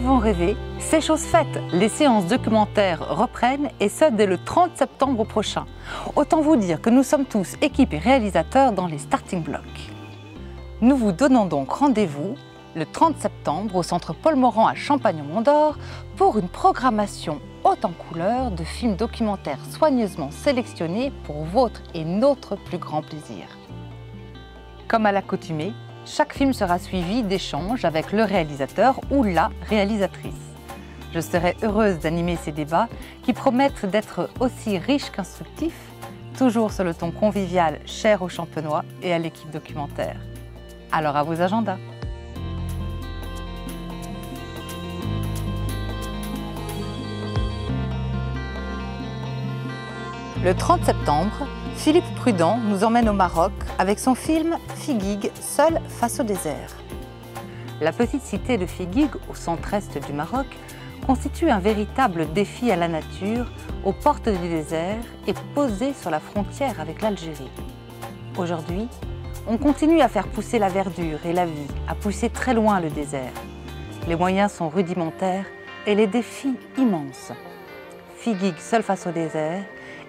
avons rêvé, c'est chose faite. Les séances documentaires reprennent et ce dès le 30 septembre prochain. Autant vous dire que nous sommes tous équipes et réalisateurs dans les starting blocks. Nous vous donnons donc rendez-vous le 30 septembre au Centre Paul Morand à Champagne-Mont-d'Or pour une programmation haute en couleurs de films documentaires soigneusement sélectionnés pour votre et notre plus grand plaisir. Comme à l'accoutumée, chaque film sera suivi d'échanges avec le réalisateur ou la réalisatrice. Je serai heureuse d'animer ces débats qui promettent d'être aussi riches qu'instructifs, toujours sur le ton convivial cher aux Champenois et à l'équipe documentaire. Alors à vos agendas! Le 30 septembre, Philippe Prudent nous emmène au Maroc avec son film Figuig, seul face au désert. La petite cité de Figuig, au centre-est du Maroc, constitue un véritable défi à la nature, aux portes du désert et posée sur la frontière avec l'Algérie. Aujourd'hui, on continue à faire pousser la verdure et la vie, à pousser très loin le désert. Les moyens sont rudimentaires et les défis immenses. Figuig, seul face au désert,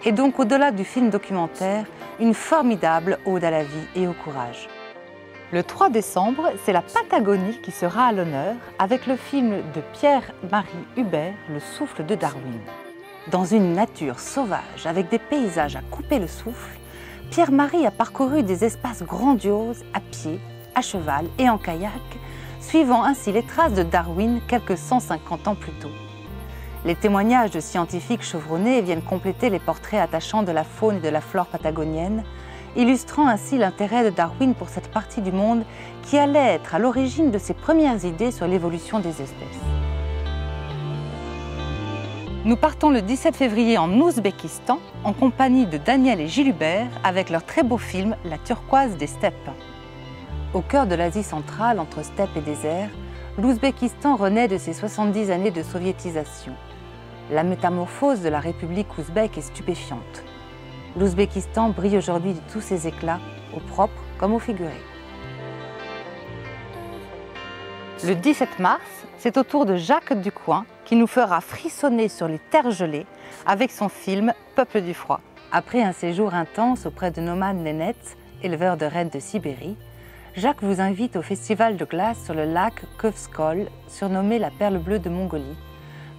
est donc au-delà du film documentaire une formidable ode à la vie et au courage. Le 3 décembre, c'est la Patagonie qui sera à l'honneur avec le film de Pierre-Marie Hubert, Le souffle de Darwin. Dans une nature sauvage avec des paysages à couper le souffle, Pierre-Marie a parcouru des espaces grandioses à pied, à cheval et en kayak, suivant ainsi les traces de Darwin quelques 150 ans plus tôt. Les témoignages de scientifiques chevronnés viennent compléter les portraits attachants de la faune et de la flore patagonienne, illustrant ainsi l'intérêt de Darwin pour cette partie du monde qui allait être à l'origine de ses premières idées sur l'évolution des espèces. Nous partons le 17 février en Ouzbékistan en compagnie de Daniel et Gilles Hubert avec leur très beau film La turquoise des steppes. Au cœur de l'Asie centrale, entre steppe et désert, l'Ouzbékistan renaît de ses 70 années de soviétisation. La métamorphose de la République ouzbèque est stupéfiante. L'Ouzbékistan brille aujourd'hui de tous ses éclats, au propre comme au figuré. Le 17 mars, c'est au tour de Jacques Ducoing qui nous fera frissonner sur les terres gelées avec son film Peuple du froid. Après un séjour intense auprès de nomades nénètes, éleveurs de rennes de Sibérie, Jacques vous invite au festival de glace sur le lac Kovskol, surnommé la perle bleue de Mongolie,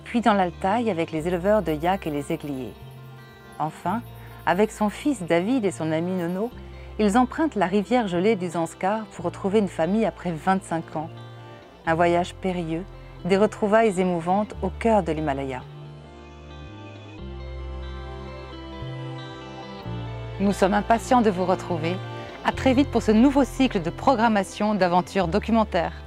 puis dans l'Altaï avec les éleveurs de yaks et les aigliers. Enfin, avec son fils David et son ami Nono, ils empruntent la rivière gelée du Zanskar pour retrouver une famille après 25 ans. Un voyage périlleux, des retrouvailles émouvantes au cœur de l'Himalaya. Nous sommes impatients de vous retrouver. À très vite pour ce nouveau cycle de programmation d'aventures documentaires.